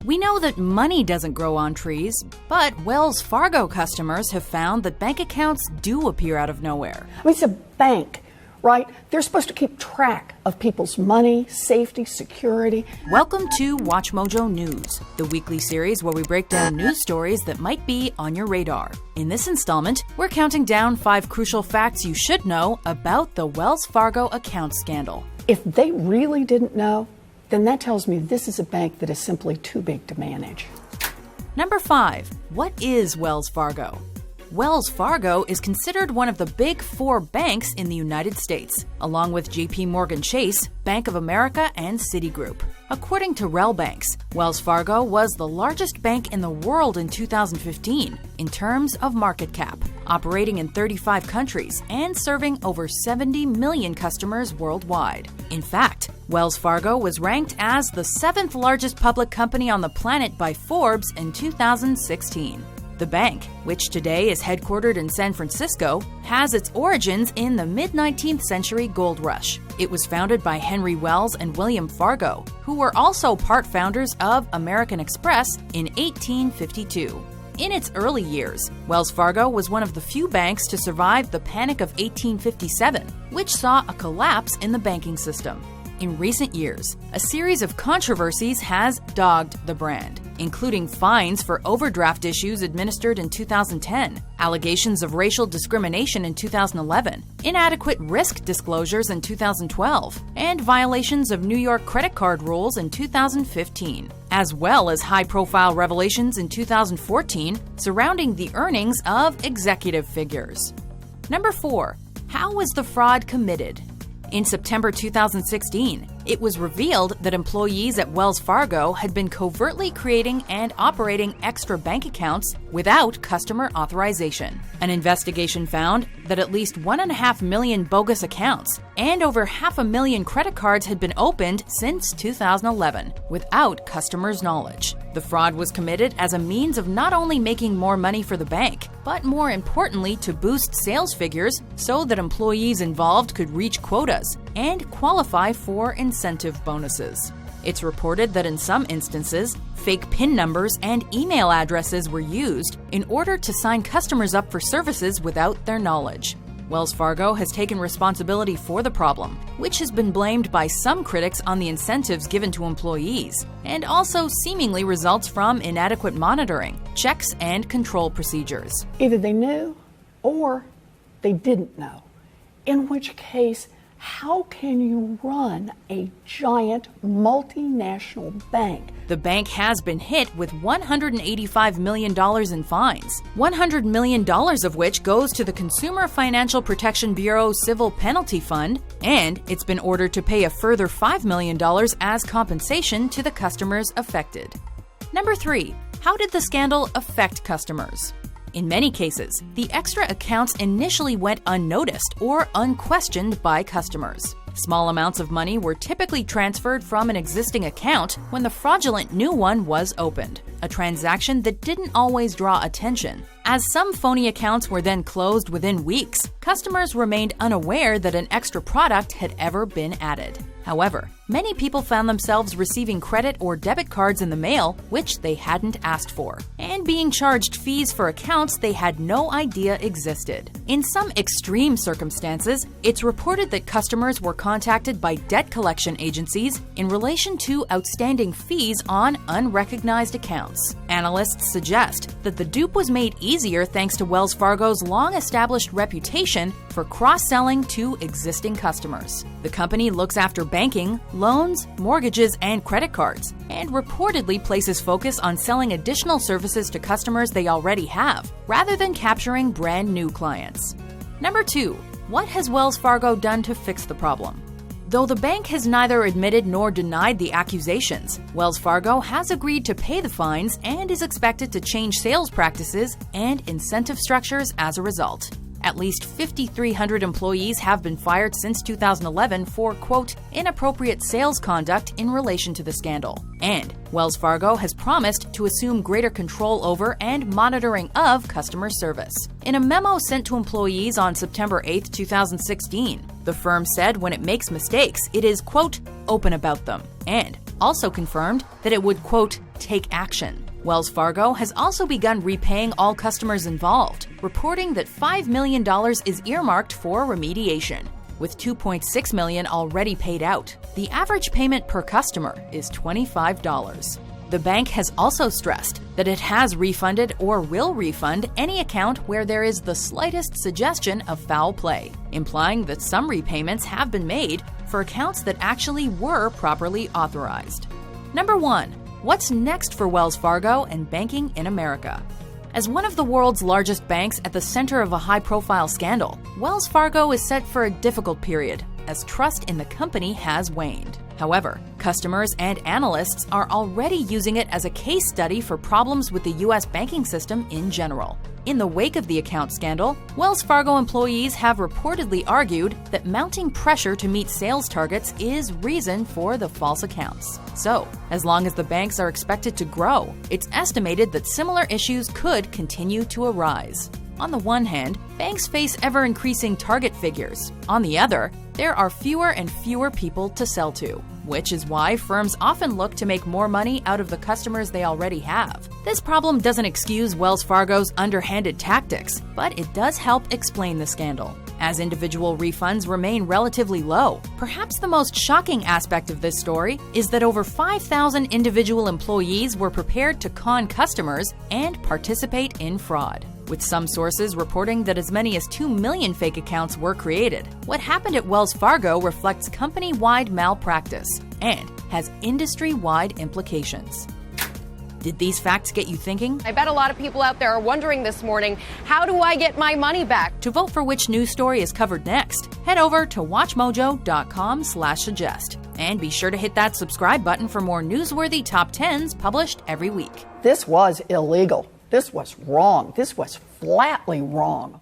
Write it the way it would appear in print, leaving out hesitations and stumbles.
We know that money doesn't grow on trees, but Wells Fargo customers have found that bank accounts do appear out of nowhere. I mean, it's a bank, right? They're supposed to keep track of people's money, safety, security. Welcome to Watch Mojo News, the weekly series where we break down news stories that might be on your radar. In this installment, we're counting down 5 crucial facts you should know about the Wells Fargo account scandal. If they really didn't know, then that tells me this is a bank that is simply too big to manage. Number 5. What is Wells Fargo? Wells Fargo is considered one of the big 4 banks in the United States, along with JP Morgan Chase, Bank of America, and Citigroup. According to RelBanks, Wells Fargo was the largest bank in the world in 2015 in terms of market cap, operating in 35 countries and serving over 70 million customers worldwide. In fact, Wells Fargo was ranked as the 7th largest public company on the planet by Forbes in 2016. The bank, which today is headquartered in San Francisco, has its origins in the mid-19th century gold rush. It was founded by Henry Wells and William Fargo, who were also part founders of American Express in 1852. In its early years, Wells Fargo was one of the few banks to survive the Panic of 1857, which saw a collapse in the banking system. In recent years, a series of controversies has dogged the brand, including fines for overdraft issues administered in 2010, allegations of racial discrimination in 2011, inadequate risk disclosures in 2012, and violations of New York credit card rules in 2015, as well as high-profile revelations in 2014 surrounding the earnings of executive figures. Number 4. How was the fraud committed? In September 2016, it was revealed that employees at Wells Fargo had been covertly creating and operating extra bank accounts without customer authorization. An investigation found that at least 1.5 million bogus accounts and over 500,000 credit cards had been opened since 2011 without customers' knowledge. The fraud was committed as a means of not only making more money for the bank, but more importantly to boost sales figures so that employees involved could reach quotas and qualify for incentive bonuses. It's reported that in some instances, fake PIN numbers and email addresses were used in order to sign customers up for services without their knowledge. Wells Fargo has taken responsibility for the problem, which has been blamed by some critics on the incentives given to employees, and also seemingly results from inadequate monitoring, checks, and control procedures. Either they knew or they didn't know, in which case, how can you run a giant multinational bank? The bank has been hit with $185 million in fines, $100 million of which goes to the Consumer Financial Protection Bureau Civil Penalty Fund, and it's been ordered to pay a further $5 million as compensation to the customers affected. Number 3. How did the scandal affect customers? In many cases, the extra accounts initially went unnoticed or unquestioned by customers. Small amounts of money were typically transferred from an existing account when the fraudulent new one was opened, a transaction that didn't always draw attention. As some phony accounts were then closed within weeks, customers remained unaware that an extra product had ever been added. However, many people found themselves receiving credit or debit cards in the mail which they hadn't asked for, and being charged fees for accounts they had no idea existed. In some extreme circumstances, it's reported that customers were contacted by debt collection agencies in relation to outstanding fees on unrecognized accounts. Analysts suggest that the dupe was made easier thanks to Wells Fargo's long-established reputation for cross-selling to existing customers. The company looks after banking, loans, mortgages, and credit cards, and reportedly places focus on selling additional services to customers they already have, rather than capturing brand new clients. Number 2. What has Wells Fargo done to fix the problem? Though the bank has neither admitted nor denied the accusations, Wells Fargo has agreed to pay the fines and is expected to change sales practices and incentive structures as a result. At least 5,300 employees have been fired since 2011 for, quote, inappropriate sales conduct in relation to the scandal. And Wells Fargo has promised to assume greater control over and monitoring of customer service. In a memo sent to employees on September 8, 2016, the firm said when it makes mistakes, it is, quote, open about them, and also confirmed that it would, quote, take action. Wells Fargo has also begun repaying all customers involved, reporting that $5 million is earmarked for remediation, with $2.6 million already paid out. The average payment per customer is $25. The bank has also stressed that it has refunded or will refund any account where there is the slightest suggestion of foul play, implying that some repayments have been made for accounts that actually were properly authorized. Number 1. What's next for Wells Fargo and banking in America? As one of the world's largest banks at the center of a high-profile scandal, Wells Fargo is set for a difficult period, as trust in the company has waned. However, customers and analysts are already using it as a case study for problems with the U.S. banking system in general. In the wake of the account scandal, Wells Fargo employees have reportedly argued that mounting pressure to meet sales targets is reason for the false accounts. So, as long as the banks are expected to grow, it's estimated that similar issues could continue to arise. On the one hand, banks face ever-increasing target figures. On the other, there are fewer and fewer people to sell to, which is why firms often look to make more money out of the customers they already have. This problem doesn't excuse Wells Fargo's underhanded tactics, but it does help explain the scandal. As individual refunds remain relatively low, perhaps the most shocking aspect of this story is that over 5,000 individual employees were prepared to con customers and participate in fraud, with some sources reporting that as many as 2 million fake accounts were created. What happened at Wells Fargo reflects company-wide malpractice and has industry-wide implications. Did these facts get you thinking? I bet a lot of people out there are wondering this morning, how do I get my money back? To vote for which news story is covered next, head over to watchmojo.com/suggest. And be sure to hit that subscribe button for more newsworthy top 10s published every week. This was illegal. This was wrong. This was flatly wrong.